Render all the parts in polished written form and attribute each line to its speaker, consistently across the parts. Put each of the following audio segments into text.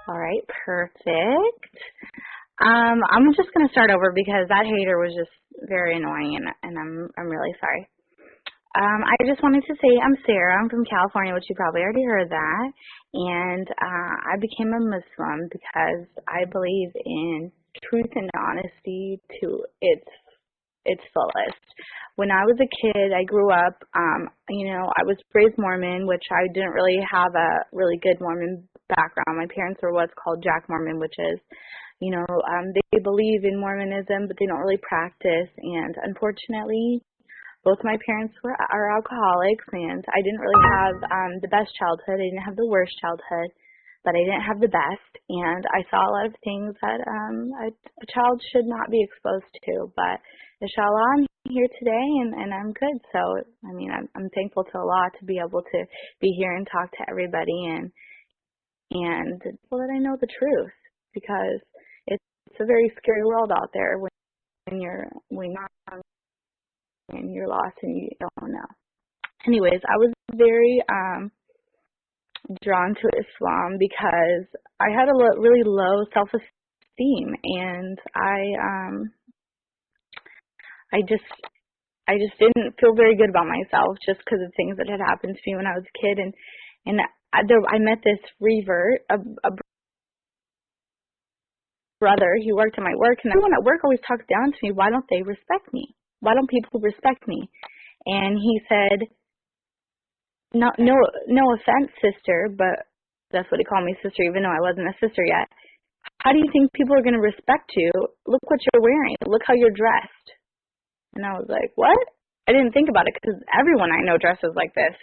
Speaker 1: All right, perfect. I'm just gonna start over because that hater was just very annoying, and I'm really sorry. I just wanted to say I'm Sarah. I'm from California, which you probably already heard that, and I became a Muslim because I believe in truth and honesty to its fullest. When I was a kid, I grew up, I was raised Mormon, which I didn't really have a really good Mormon background. My parents were what's called Jack Mormon, which is, they believe in Mormonism, but they don't really practice. And unfortunately, both my parents are alcoholics, and I didn't really have the best childhood. I didn't have the worst childhood, but I didn't have the best. And I saw a lot of things that a child should not be exposed to. But inshallah, I'm here today, and I'm good. So, I mean, I'm thankful to Allah to be able to be here and talk to everybody and so that I know the truth, because it's a very scary world out there when you're young and you're lost and you don't know. Anyways, I was very drawn to Islam because I had a really low self-esteem, and I just didn't feel very good about myself just because of things that had happened to me when I was a kid, and I met this revert, a brother. He worked at my work, and everyone at work always talks down to me. Why don't they respect me? Why don't people respect me? And he said, no offense, sister, but that's what he called me, sister, even though I wasn't a sister yet. How do you think people are going to respect you? Look what you're wearing. Look how you're dressed. And I was like, what? I didn't think about it because everyone I know dresses like this,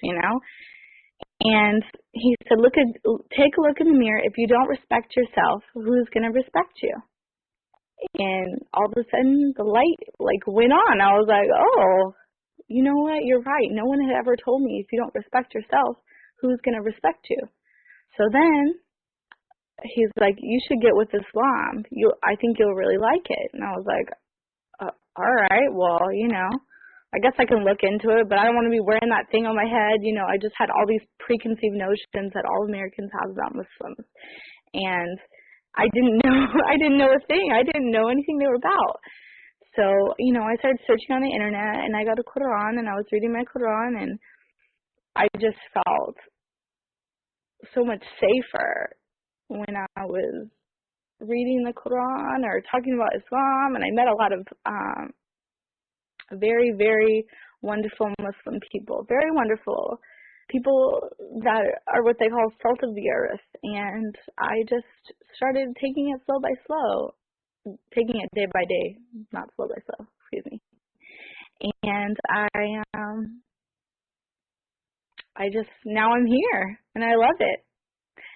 Speaker 1: And he said, take a look in the mirror. If you don't respect yourself, who's going to respect you? And all of a sudden, the light went on. I was like, oh, you know what? You're right. No one had ever told me if you don't respect yourself, who's going to respect you? So then he's like, you should get with Islam. I think you'll really like it. And I was like, all right, well, I guess I can look into it, but I don't want to be wearing that thing on my head. I just had all these preconceived notions that all Americans have about Muslims. And I didn't know a thing. I didn't know anything they were about. So, I started searching on the internet, and I got a Quran, and I was reading my Quran, and I just felt so much safer when I was reading the Quran or talking about Islam, and I met a lot of very, very wonderful Muslim people, very wonderful people that are what they call salt of the earth, and I just started taking it slow by slow, taking it day by day, not slow by slow, excuse me, and now I'm here, and I love it,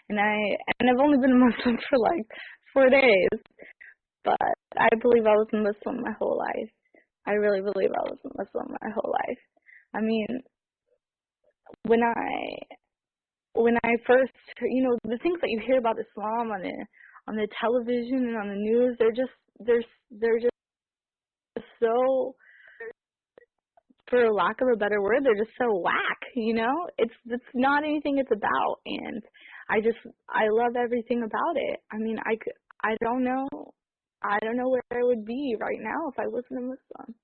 Speaker 1: and I've only been a Muslim for 4 days, but I believe I was a Muslim my whole life. I really believe I was a Muslim my whole life. I mean, when I first, the things that you hear about Islam on the television and on the news, they're just so, for lack of a better word, they're just so whack. It's not anything it's about, and I love everything about it. I mean, I don't know where I would be right now if I wasn't a Muslim,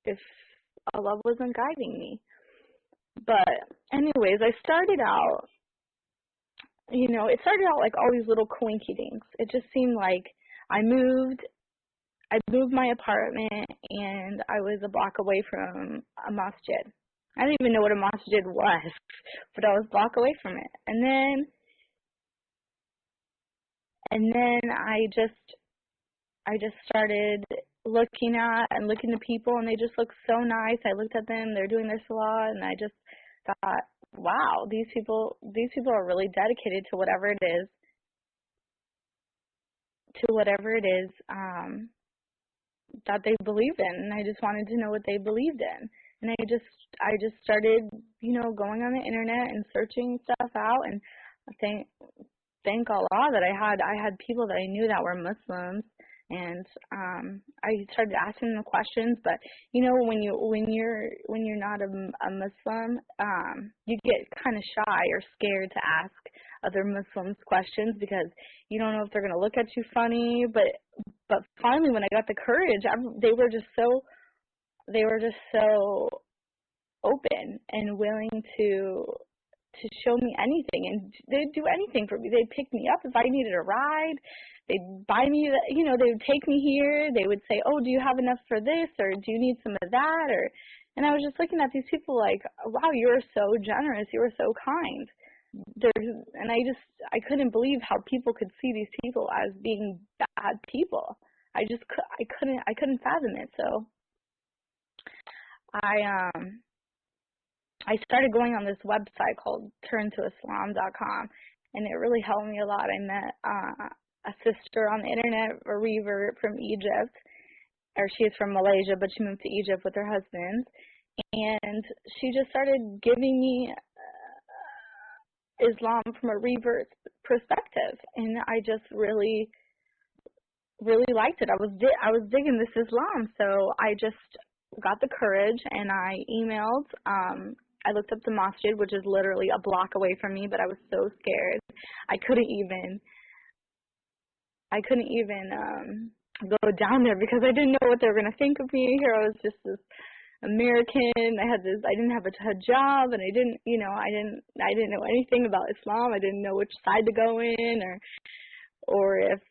Speaker 1: if Allah wasn't guiding me. But anyways, I started out, like all these little coinky things. It just seemed like I moved my apartment, and I was a block away from a masjid. I didn't even know what a masjid was, but I was a block away from it. And then I just started looking to people, and they just looked so nice. I looked at them, they're doing their salah, and I just thought, wow, these people are really dedicated to whatever it is that they believe in, and I just wanted to know what they believed in. And I just started, going on the internet and searching stuff out, and thank Allah that I had people that I knew that were Muslims, and I started asking them questions. But when you're not a Muslim, you get kind of shy or scared to ask other Muslims questions because you don't know if they're going to look at you funny. But finally, when I got the courage, they were just so open and willing to show me anything, and they'd do anything for me. They'd pick me up if I needed a ride. They'd buy me, they would take me here. They would say, "Oh, do you have enough for this, or do you need some of that?" And I was just looking at these people like, "Wow, you are so generous. You are so kind." And I couldn't believe how people could see these people as being bad people. I couldn't fathom it. So I started going on this website called turntoislam.com, and it really helped me a lot. I met a sister on the internet, a revert from Egypt, or she is from Malaysia, but she moved to Egypt with her husband, and she just started giving me Islam from a revert perspective, and I just really liked it. I was digging this Islam, so I just got the courage and I emailed. I looked up the masjid, which is literally a block away from me, but I was so scared. I couldn't even go down there because I didn't know what they were gonna think of me. Here I was just this American. I didn't have a hijab, and I didn't know anything about Islam. I didn't know which side to go in or if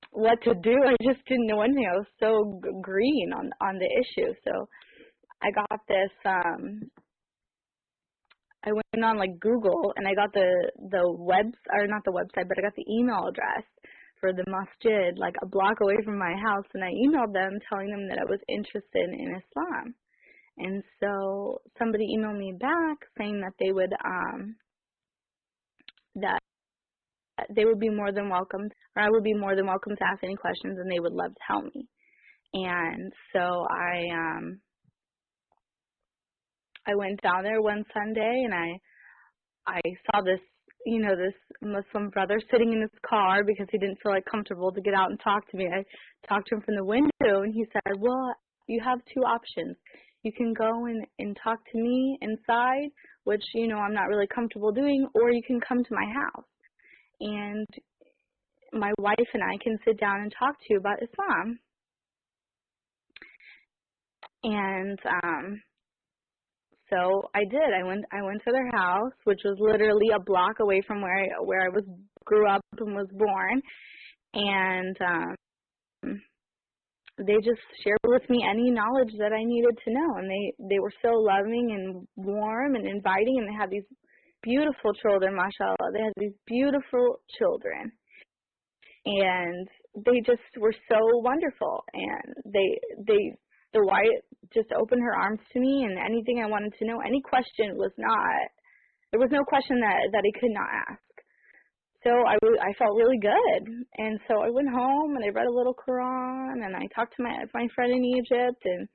Speaker 1: what to do. I just didn't know anything. I was so green on the issue. So I got this, I went on like Google and I got not the website, but I got the email address for the masjid like a block away from my house, and I emailed them telling them that I was interested in Islam. And so somebody emailed me back saying that they would be more than welcome, or I would be more than welcome to ask any questions, and they would love to help me. And so I went down there one Sunday, and I saw this Muslim brother sitting in his car because he didn't feel like comfortable to get out and talk to me. I talked to him from the window, and he said, "Well, you have two options. You can go and talk to me inside, which, I'm not really comfortable doing, or you can come to my house. And my wife and I can sit down and talk to you about Islam." And so I did. I went to their house, which was literally a block away from where I grew up and was born. And they just shared with me any knowledge that I needed to know. And they were so loving and warm and inviting, and they had these beautiful children, mashallah. They had these beautiful children. And they just were so wonderful. And the wife just opened her arms to me, and anything I wanted to know, any question there was no question that I could not ask. So I felt really good. And so I went home and I read a little Quran, and I talked to my friend in Egypt, and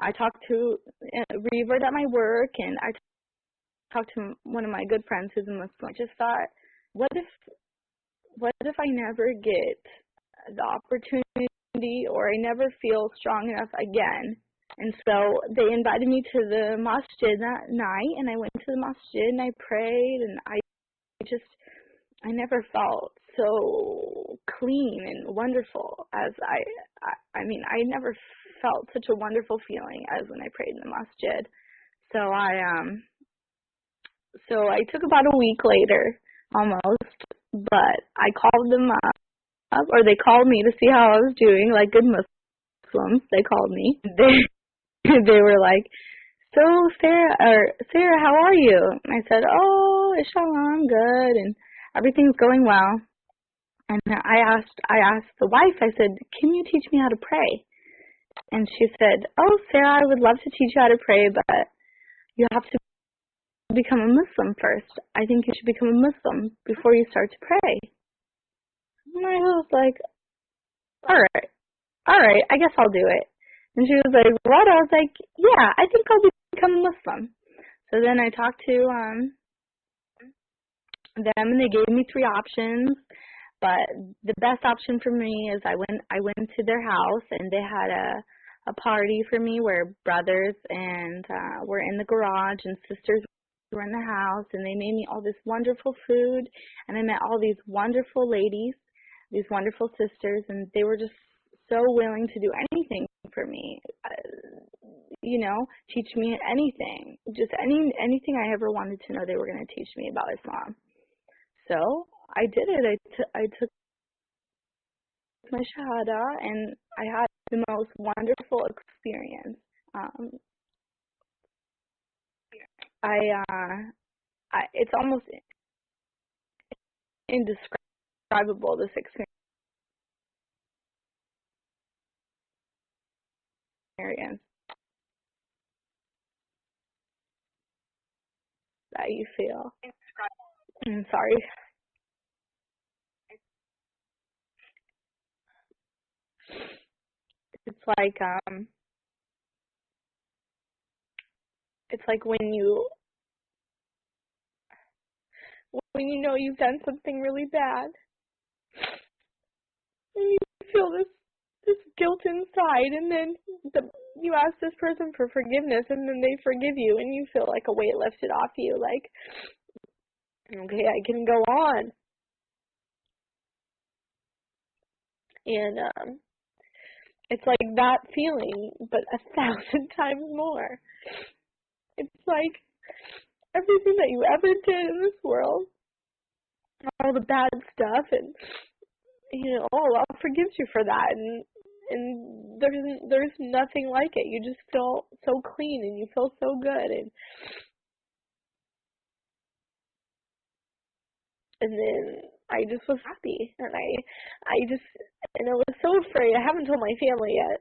Speaker 1: I talked to a revert at my work, and I talked to one of my good friends who's a Muslim. I just thought, what if I never get the opportunity, or I never feel strong enough again? And so they invited me to the masjid that night, and I went to the masjid and I prayed, and I never felt so clean and wonderful as I never felt such a wonderful feeling as when I prayed in the masjid. So I took about a week later, almost, but I called them up, or they called me to see how I was doing, like good Muslims. They called me. They were like, "So Sarah, how are you?" And I said, "Oh, inshallah, I'm good, and everything's going well." And I asked the wife, I said, "Can you teach me how to pray?" And she said, "Oh, Sarah, I would love to teach you how to pray, but you have to become a Muslim first. I think you should become a Muslim before you start to pray." And I was like, all right, I guess I'll do it. And she was like, "What?" I was like, "Yeah, I think I'll become a Muslim." So then I talked to them, and they gave me 3 options. But the best option for me is I went to their house, and they had a party for me where brothers and were in the garage, and sisters were in the house, and they made me all this wonderful food, and I met all these wonderful ladies, these wonderful sisters, and they were just so willing to do anything for me, teach me anything, just anything I ever wanted to know. They were going to teach me about Islam. So I did it. I took my shahada, and I had the most wonderful experience. It's almost indescribable, this experience that you feel. I'm sorry. It's like when you know you've done something really bad, and you feel this guilt inside, and then you ask this person for forgiveness, and then they forgive you, and you feel like a weight lifted off you, like, okay, I can go on. And it's like that feeling, but 1,000 times more. It's like everything that you ever did in this world, all the bad stuff, and Allah forgives you for that, and there's nothing like it. You just feel so clean, and you feel so good, and then I just was happy, and I was so afraid. I haven't told my family yet,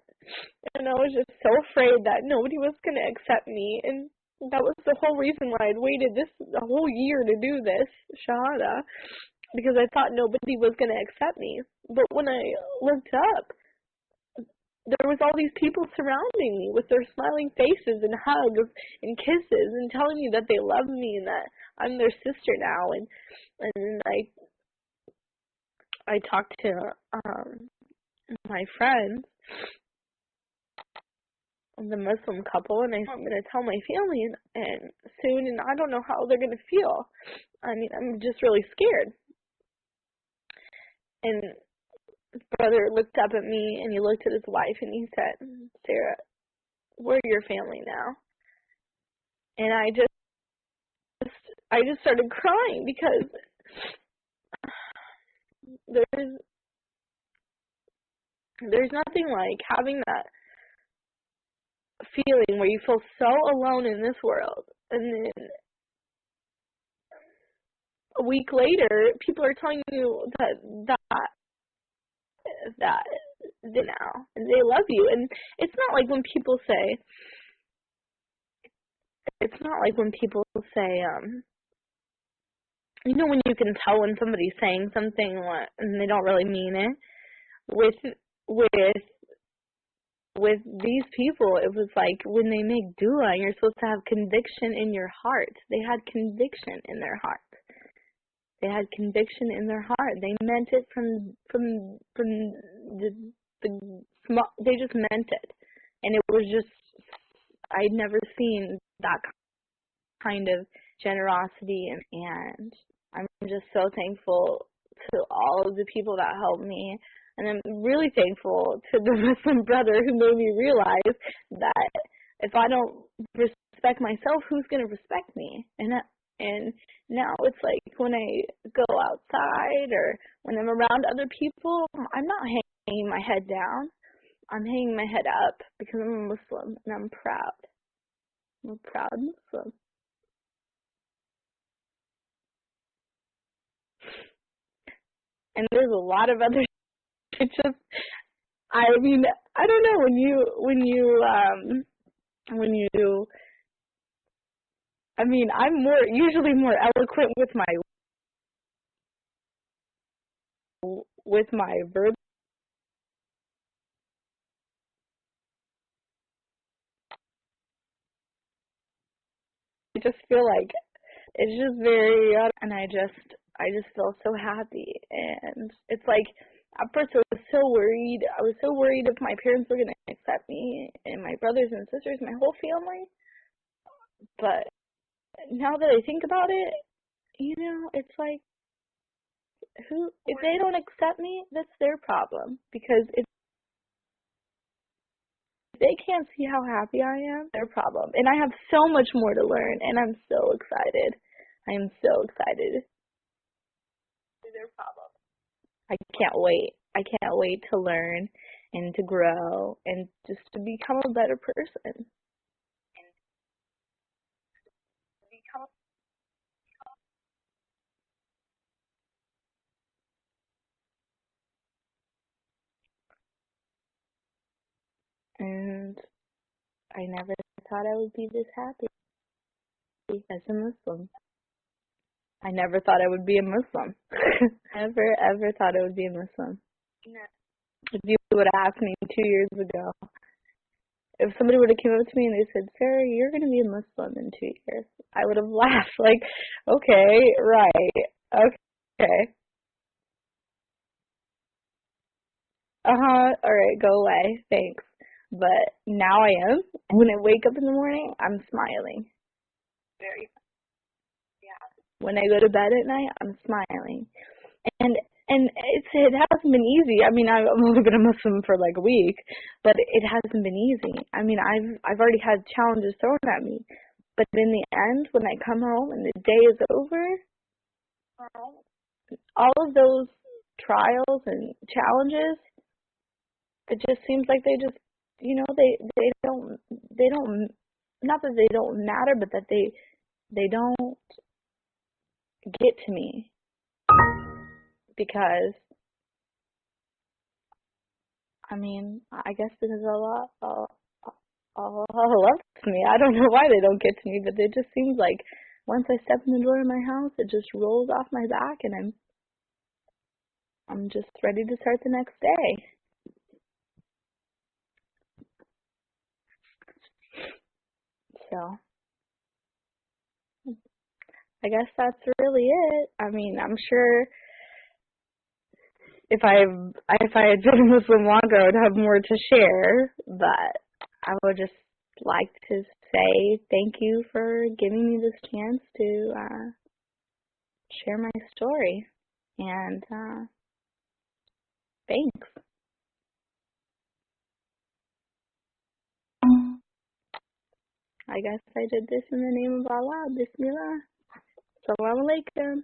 Speaker 1: and I was just so afraid that nobody was going to accept me, and that was the whole reason why I'd waited a whole year to do this shahada, because I thought nobody was going to accept me. But when I looked up, there was all these people surrounding me with their smiling faces and hugs and kisses and telling me that they love me and that I'm their sister now. And I talked to my friends, the Muslim couple, and I'm going to tell my family and soon, and I don't know how they're going to feel. I mean, I'm just really scared. And his brother looked up at me, and he looked at his wife, and he said, Sarah, we're your family now. And I just started crying, because there's nothing like having that feeling where you feel so alone in this world, and then a week later, people are telling you that they now, and they love you. And it's not like when people say, when you can tell when somebody's saying something and they don't really mean it. With these people, it was like when they make dua, you're supposed to have conviction in your heart. They had conviction in their heart. They had conviction in their heart. They meant it they just meant it. And it was just, I'd never seen that kind of generosity, and I'm just so thankful to all of the people that helped me. And I'm really thankful to the Muslim brother who made me realize that if I don't respect myself, who's going to respect me? And now it's like when I go outside or when I'm around other people, I'm not hanging my head down. I'm hanging my head up because I'm a Muslim, and I'm proud. I'm a proud Muslim. And there's a lot of other it's just, I mean, I don't know, I mean, I'm usually more eloquent with my verbs. I just feel like it's just very, and I just feel so happy, and it's like, at first I was so worried. I was so worried if my parents were going to accept me, and my brothers and sisters, my whole family. But now that I think about it, it's like, if they don't accept me, that's their problem. Because if they can't see how happy I am, their problem. And I have so much more to learn, and I'm so excited. I am so excited. Their problem. I can't wait. I can't wait to learn and to grow and just to become a better person. And I never thought I would be this happy as a Muslim. I never thought I would be a Muslim. Never, ever thought I would be a Muslim. If you would have asked me 2 years ago, if somebody would have came up to me and they said, Sarah, you're going to be a Muslim in 2 years, I would have laughed like, okay, right, okay. All right, go away, thanks. But now I am. When I wake up in the morning, I'm smiling. When I go to bed at night, I'm smiling. And it hasn't been easy. I mean, I've only been a Muslim for like a week, but it hasn't been easy. I mean, I've already had challenges thrown at me, but in the end, when I come home and the day is over, all of those trials and challenges, it just seems like they just, they don't, not that they don't matter, but that they don't get to me, because I mean, I guess because Allah loves me. I don't know why they don't get to me, but it just seems like once I step in the door of my house, it just rolls off my back, and I'm just ready to start the next day. So I guess that's really it. I mean, I'm sure if I had been a Muslim longer, I would have more to share, but I would just like to say thank you for giving me this chance to share my story, and thanks. I guess I did this in the name of Allah. Bismillah. Assalamu alaikum.